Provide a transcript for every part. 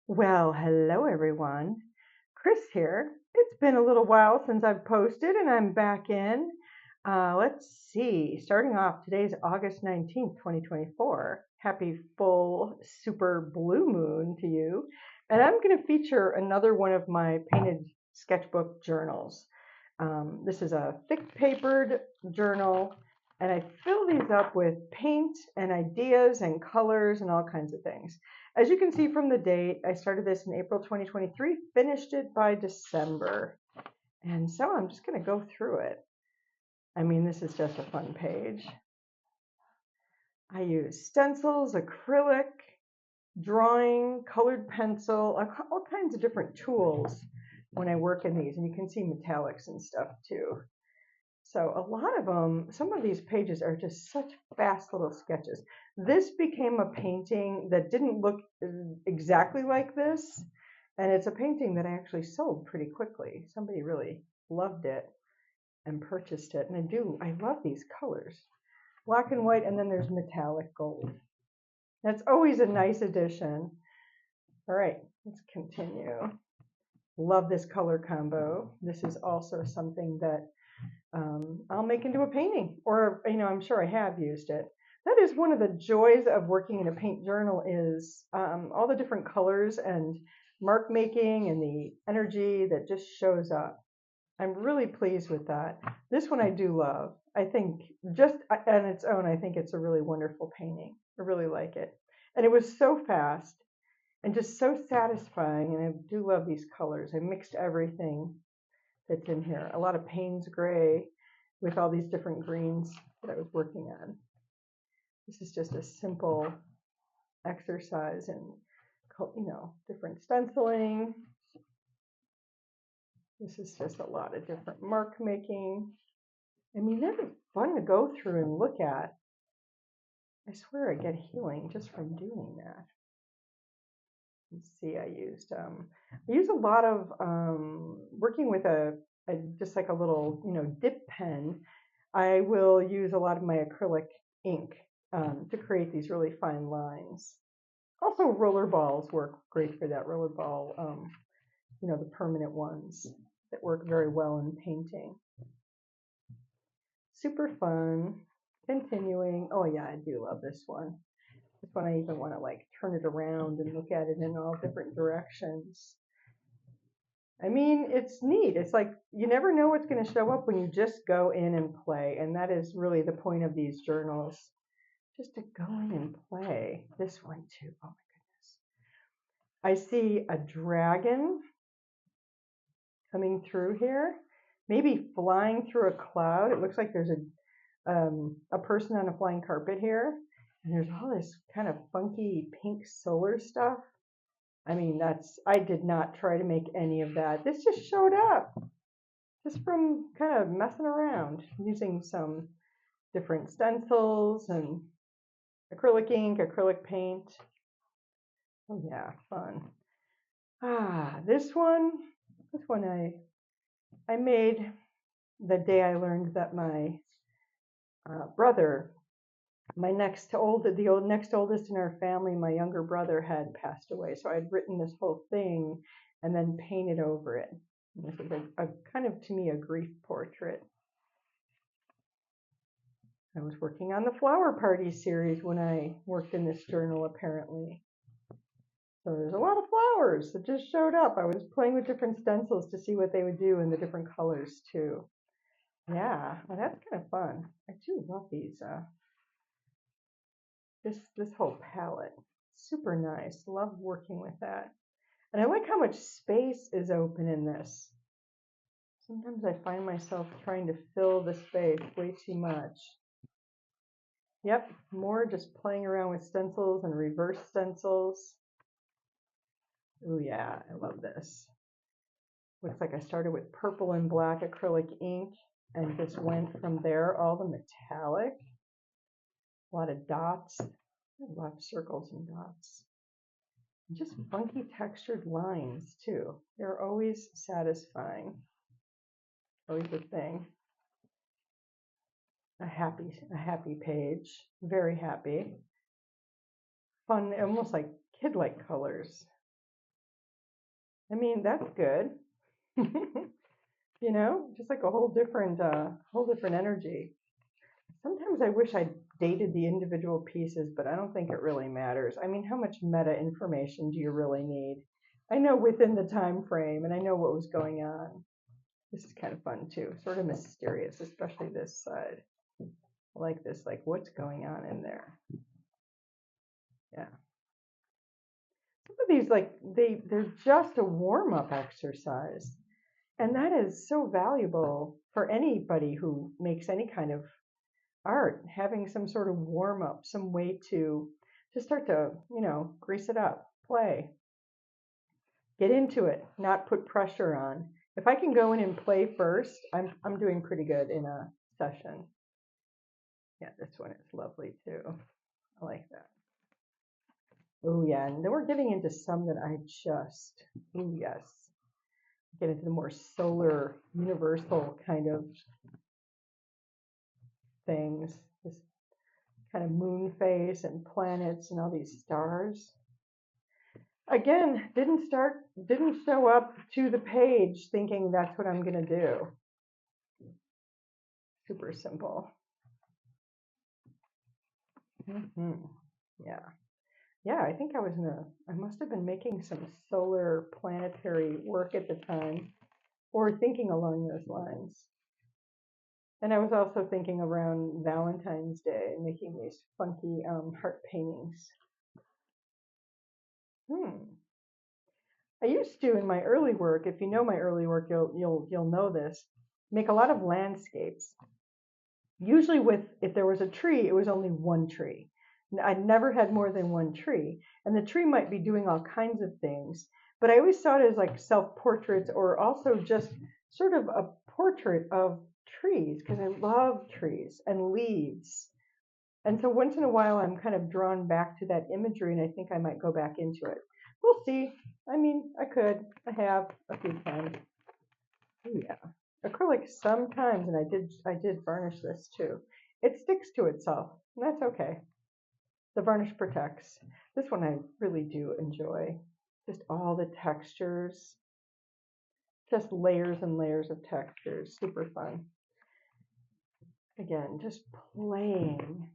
Well, hello everyone. Kris here. It's been a little while since I've posted and I'm back in. Let's see. Starting off, today's August 19th, 2024. Happy full super blue moon to you. And I'm going to feature another one of my painted sketchbook journals. This is a thick papered journal, and I fill these up with paint and ideas and colors and all kinds of things. As you can see from the date, I started this in April 2023, finished it by December. And so I'm just going to go through it. I mean, this is just a fun page. I use stencils, acrylic, drawing, colored pencil, all kinds of different tools when I work in these. And you can see metallics and stuff too. So a lot of them, some of these pages are just such fast little sketches. This became a painting that didn't look exactly like this. And it's a painting that I actually sold pretty quickly. Somebody really loved it and purchased it. And I love these colors. Black and white, and then there's metallic gold. That's always a nice addition. All right, let's continue. Love this color combo. This is also something that I'll make into a painting, or I'm sure I have used it. That is one of the joys of working in a paint journal is all the different colors and mark making and the energy that just shows up. I'm really pleased with that. This one I do love. I think just on its own, I think it's a really wonderful painting. I really like it. And it was so fast and just so satisfying. And I do love these colors. I mixed everything that's in here. A lot of Payne's gray with all these different greens that I was working on. This is just a simple exercise in, different stenciling. This is just a lot of different mark making. I mean, they're fun to go through and look at. I swear I get healing just from doing that. Let's see, I use a lot of working with just like a little, dip pen. I will use a lot of my acrylic ink to create these really fine lines. Also, roller balls work great for that. Roller ball, the permanent ones that work very well in painting. Super fun. Continuing. Oh yeah, I do love this one. This one I even want to like turn it around and look at it in all different directions. I mean, it's neat. It's like you never know what's going to show up when you just go in and play. And that is really the point of these journals, just to go in and play. This one too. Oh my goodness. I see a dragon coming through here, maybe flying through a cloud. It looks like there's a person on a flying carpet here. And there's all this kind of funky pink solar stuff. I mean, I did not try to make any of that. This just showed up just from kind of messing around using some different stencils and acrylic ink, acrylic paint. Oh yeah, fun. This one I made the day I learned that my brother, the next oldest in our family, my younger brother had passed away. So I'd written this whole thing and then painted over it. And this is a kind of, to me, a grief portrait. I was working on the flower party series when I worked in this journal, apparently. So there's a lot of flowers that just showed up. I was playing with different stencils to see what they would do in the different colors too. Yeah, well, that's kind of fun. I do love these. This whole palette, super nice. Love working with that. And I like how much space is open in this. Sometimes I find myself trying to fill the space way too much. Yep, more just playing around with stencils and reverse stencils. Oh yeah, I love this. Looks like I started with purple and black acrylic ink and just went from there, all the metallic. A lot of dots, a lot of circles and dots. And just funky textured lines too. They're always satisfying. Always a thing. A happy page. Very happy. Fun, almost like kid-like colors. I mean, that's good. You know, just like a whole different energy. Sometimes I wish I dated the individual pieces, but I don't think it really matters. I mean, how much meta information do you really need? I know within the time frame, and I know what was going on. This is kind of fun too, sort of mysterious, especially this side. I like this, like what's going on in there. Yeah. Some of these, like they're just a warm-up exercise. And that is so valuable for anybody who makes any kind of art, having some sort of warm up, some way to start to, grease it up, play, get into it, not put pressure on. If I can go in and play first, I'm doing pretty good in a session. Yeah, this one is lovely too. I like that. Oh yeah, and then we're getting into some that I just, oh yes, get into the more solar, universal kind of things. This kind of moon phase and planets and all these stars. Again, didn't show up to the page thinking that's what I'm going to do. Super simple. Yeah. Yeah, I think I must have been making some solar planetary work at the time or thinking along those lines. And I was also thinking around Valentine's Day and making these funky heart paintings. I used to in my early work, if you know my early work, you'll know this, make a lot of landscapes. Usually if there was a tree, it was only one tree. I never had more than one tree. And the tree might be doing all kinds of things, but I always saw it as like self-portraits or also just sort of a portrait of trees because I love trees and leaves. And so once in a while, I'm kind of drawn back to that imagery, and I think I might go back into it. We'll see. I mean, I have a few times. Oh yeah, acrylic sometimes, and I did varnish this too. It sticks to itself, and that's okay. The varnish protects. This one I really do enjoy. Just all the textures, just layers and layers of textures. Super fun. Again, just playing.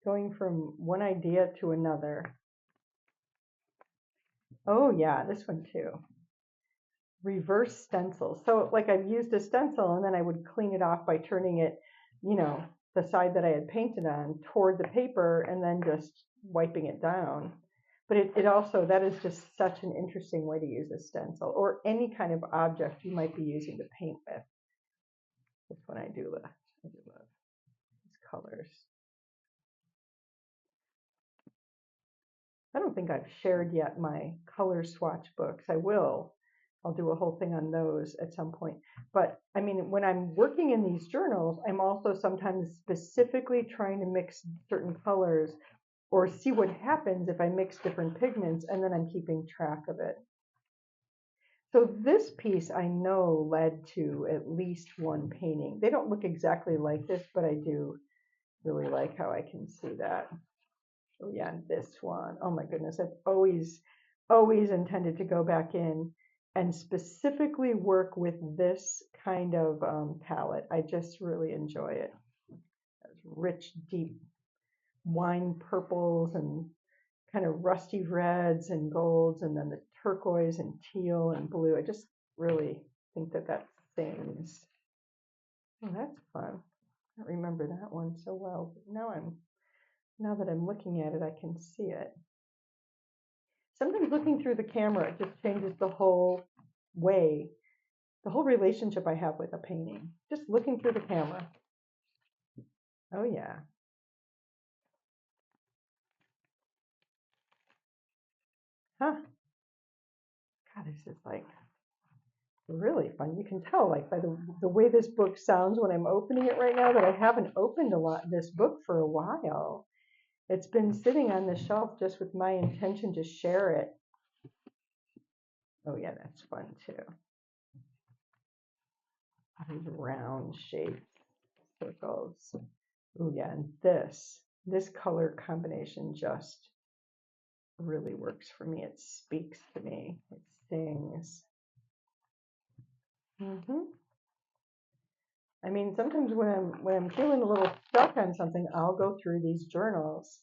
Going from one idea to another. Oh yeah, this one too. Reverse stencil. So like I've used a stencil and then I would clean it off by turning it, the side that I had painted on toward the paper and then just wiping it down. But it also, that is just such an interesting way to use a stencil or any kind of object you might be using to paint with. This one I do love. These colors. I don't think I've shared yet my color swatch books. I will. I'll do a whole thing on those at some point. But I mean, when I'm working in these journals, I'm also sometimes specifically trying to mix certain colors or see what happens if I mix different pigments, and then I'm keeping track of it. So this piece I know led to at least one painting. They don't look exactly like this, but I do really like how I can see that. Oh yeah, this one. Oh my goodness, I've always intended to go back in and specifically work with this kind of palette. I just really enjoy it. Those rich, deep wine purples and kind of rusty reds and golds, and then the turquoise and teal and blue. I just really think that sings. Oh, that's fun. I don't remember that one so well, but now that I'm looking at it, I can see it. Sometimes looking through the camera, it just changes the whole relationship I have with a painting. Just looking through the camera. Oh yeah. Huh. God, this is like really fun. You can tell like by the way this book sounds when I'm opening it right now that I haven't opened this book for a while. It's been sitting on the shelf just with my intention to share it. Oh yeah, that's fun too. These round shapes, circles. Oh yeah, and this color combination just really works for me. It speaks to me. It sings. I mean, sometimes when I'm feeling a little stuck on something, I'll go through these journals,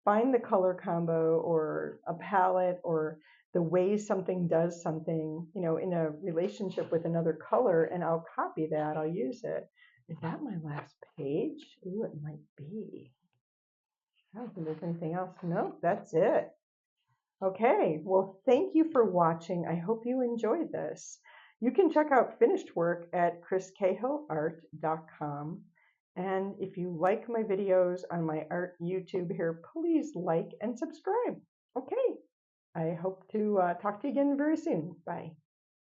find the color combo or a palette or the way something does something, in a relationship with another color, and I'll copy that. I'll use it. Is that my last page? Ooh, it might be. I don't think there's anything else. No, that's it. Okay, well, thank you for watching. I hope you enjoyed this. You can check out finished work at KrisCahillArt.com. And if you like my videos on my art YouTube here, please like and subscribe. Okay, I hope to talk to you again very soon. Bye.